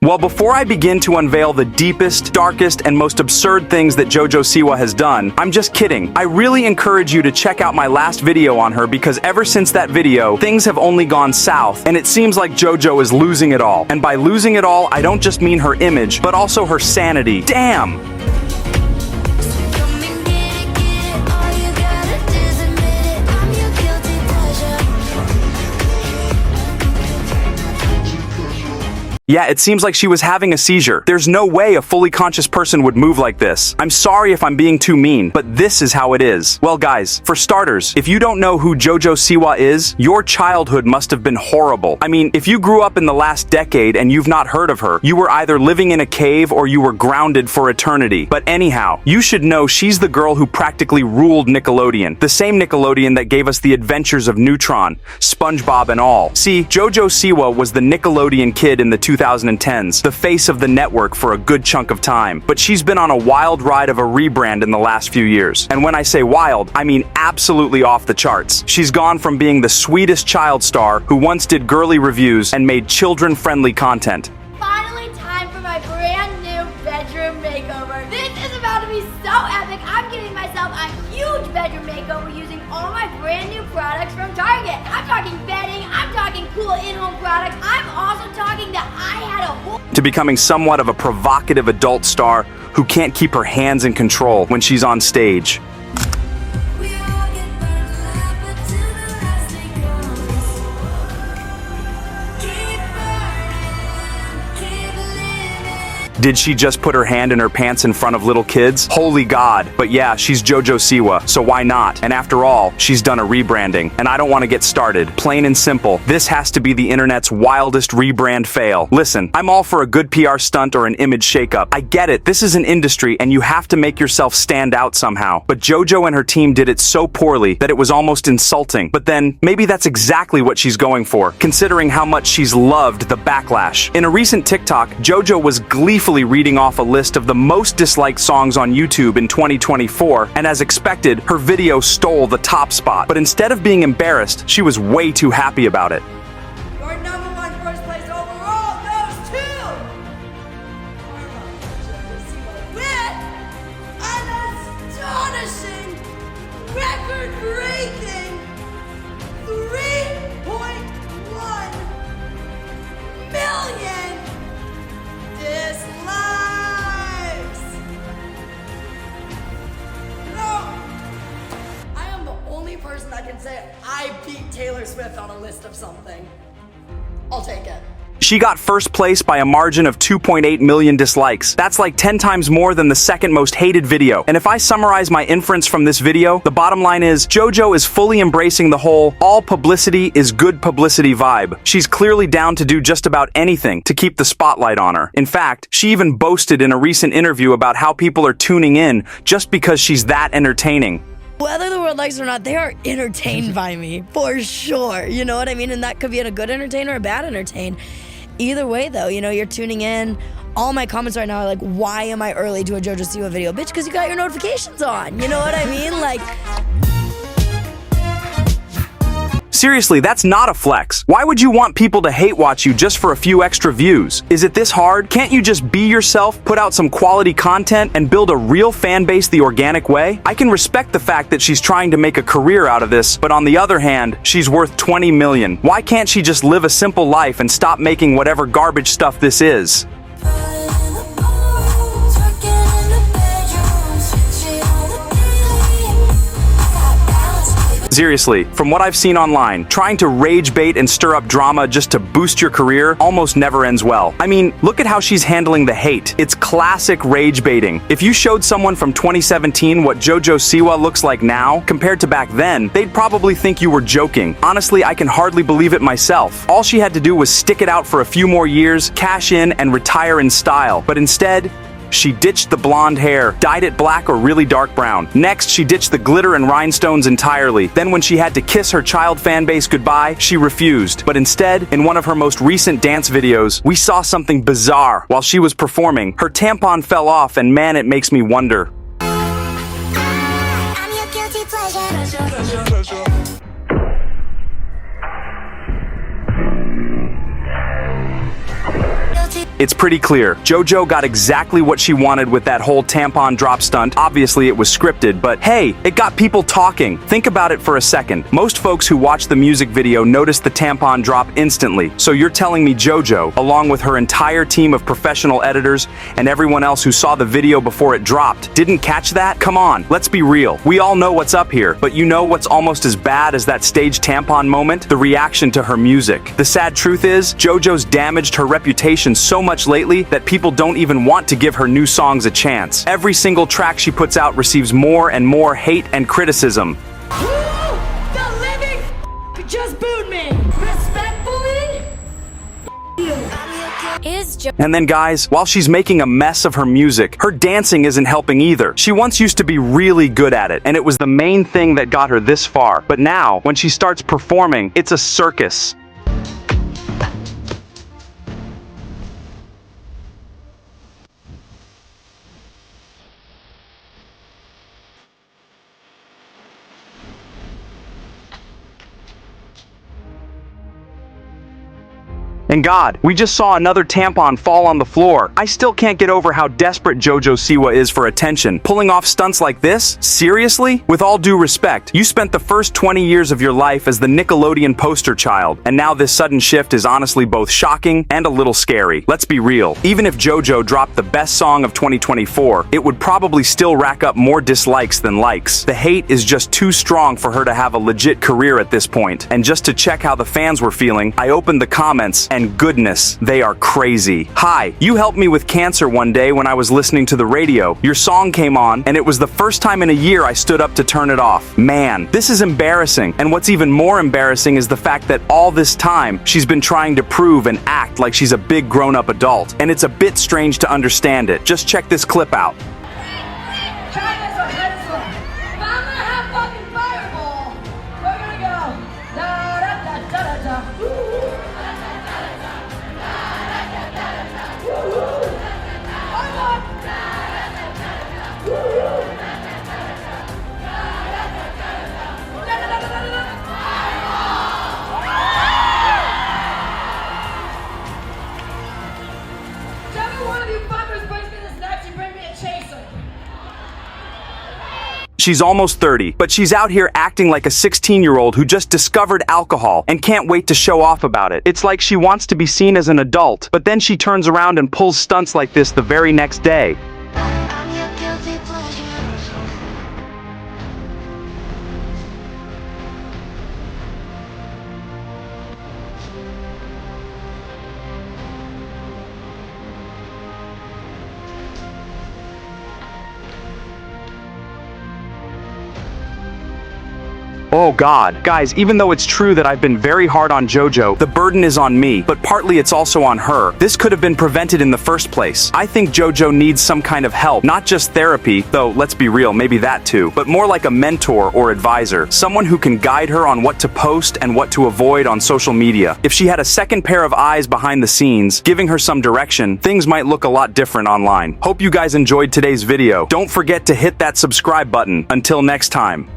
Well, before I begin to unveil the deepest, darkest, and most absurd things that Jojo Siwa has done, I'm just kidding. I really encourage you to check out my last video on her because ever since that video, things have only gone south, and it seems like Jojo is losing it all. And by losing it all, I don't just mean her image, but also her sanity. Damn! Yeah, it seems like she was having a seizure. There's no way a fully conscious person would move like this. I'm sorry if I'm being too mean, but this is how it is. Well, guys, for starters, if you don't know who Jojo Siwa is, your childhood must have been horrible. I mean, if you grew up in the last decade and you've not heard of her, you were either living in a cave or you were grounded for eternity. But anyhow, you should know she's the girl who practically ruled Nickelodeon. The same Nickelodeon that gave us the adventures of Neutron, SpongeBob, and all. See, Jojo Siwa was the Nickelodeon kid in the 2010s, the face of the network for a good chunk of time. But she's been on a wild ride of a rebrand in the last few years. And when I say wild, I mean absolutely off the charts. She's gone from being the sweetest child star who once did girly reviews and made children-friendly content. Finally time for my brand new bedroom makeover. This is about to be so epic. I'm giving myself a huge bedroom makeover using all my brand new products from Target. I'm talking bedding, I'm talking cool in-home products. I'm also talking that I had a whole to becoming somewhat of a provocative adult star who can't keep her hands in control when she's on stage. Did she just put her hand in her pants in front of little kids? Holy God. But yeah, she's Jojo Siwa, so why not? And after all, she's done a rebranding. And I don't want to get started. Plain and simple, this has to be the internet's wildest rebrand fail. Listen, I'm all for a good PR stunt or an image shakeup. I get it, this is an industry and you have to make yourself stand out somehow. But Jojo and her team did it so poorly that it was almost insulting. But then, maybe that's exactly what she's going for, considering how much she's loved the backlash. In a recent TikTok, Jojo was gleefully reading off a list of the most disliked songs on YouTube in 2024, and as expected, her video stole the top spot. But instead of being embarrassed, she was way too happy about it. Your number one first place overall goes to with an astonishing, record-breaking 3.1 million dislikes. No, I am the only person that can say I beat Taylor Swift on a list of something. I'll take it. She got first place by a margin of 2.8 million dislikes. That's like 10 times more than the second most hated video. And if I summarize my inference from this video, the bottom line is Jojo is fully embracing the whole all publicity is good publicity vibe. She's clearly down to do just about anything to keep the spotlight on her. In fact, she even boasted in a recent interview about how people are tuning in just because she's that entertaining. Whether the world likes it or not, they are entertained by me, for sure. You know what I mean? And that could be a good entertain or a bad entertain. Either way, though, you know, you're tuning in. All my comments right now are like, why am I early to a Jojo Siwa video? Bitch, because you got your notifications on. You know what I mean? Like... Seriously, that's not a flex. Why would you want people to hate watch you just for a few extra views? Is it this hard? Can't you just be yourself, put out some quality content, and build a real fan base the organic way? I can respect the fact that she's trying to make a career out of this, but on the other hand, she's worth 20 million. Why can't she just live a simple life and stop making whatever garbage stuff this is? Seriously, from what I've seen online, trying to rage bait and stir up drama just to boost your career almost never ends well. I mean, look at how she's handling the hate. It's classic rage baiting. If you showed someone from 2017 what Jojo Siwa looks like now, compared to back then, they'd probably think you were joking. Honestly, I can hardly believe it myself. All she had to do was stick it out for a few more years, cash in, and retire in style. But instead, she ditched the blonde hair, dyed it black or really dark brown. Next, she ditched the glitter and rhinestones entirely. Then when she had to kiss her child fan base goodbye, she refused. But instead, in one of her most recent dance videos, we saw something bizarre. While she was performing, her tampon fell off and man, it makes me wonder. I'm your guilty pleasure. Guilty It's pretty clear. Jojo got exactly what she wanted with that whole tampon drop stunt. Obviously, it was scripted, but hey, it got people talking. Think about it for a second. Most folks who watched the music video noticed the tampon drop instantly. So you're telling me Jojo, along with her entire team of professional editors and everyone else who saw the video before it dropped, didn't catch that? Come on, let's be real. We all know what's up here, but you know what's almost as bad as that staged tampon moment? The reaction to her music. The sad truth is, Jojo's damaged her reputation so much lately that people don't even want to give her new songs a chance. Every single track she puts out receives more and more hate and criticism. The living just booed me. Respectfully, And then guys, while she's making a mess of her music, her dancing isn't helping either. She once used to be really good at it, and it was the main thing that got her this far. But now, when she starts performing, it's a circus. And God, we just saw another tampon fall on the floor. I still can't get over how desperate Jojo Siwa is for attention. Pulling off stunts like this? Seriously? With all due respect, you spent the first 20 years of your life as the Nickelodeon poster child, and now this sudden shift is honestly both shocking and a little scary. Let's be real. Even if Jojo dropped the best song of 2024, it would probably still rack up more dislikes than likes. The hate is just too strong for her to have a legit career at this point. And just to check how the fans were feeling, I opened the comments, and goodness, they are crazy. Hi, you helped me with cancer one day when I was listening to the radio. Your song came on, and it was the first time in a year I stood up to turn it off. Man, this is embarrassing. And what's even more embarrassing is the fact that all this time, she's been trying to prove and act like she's a big grown-up adult. And it's a bit strange to understand it. Just check this clip out. She's almost 30, but she's out here acting like a 16-year-old who just discovered alcohol and can't wait to show off about it. It's like she wants to be seen as an adult, but then she turns around and pulls stunts like this the very next day. I'm your guilty pleasure. Oh God. Guys, even though it's true that I've been very hard on Jojo, the burden is on me, but partly it's also on her. This could have been prevented in the first place. I think Jojo needs some kind of help, not just therapy, though let's be real, maybe that too, but more like a mentor or advisor, someone who can guide her on what to post and what to avoid on social media. If she had a second pair of eyes behind the scenes, giving her some direction, things might look a lot different online. Hope you guys enjoyed today's video. Don't forget to hit that subscribe button. Until next time.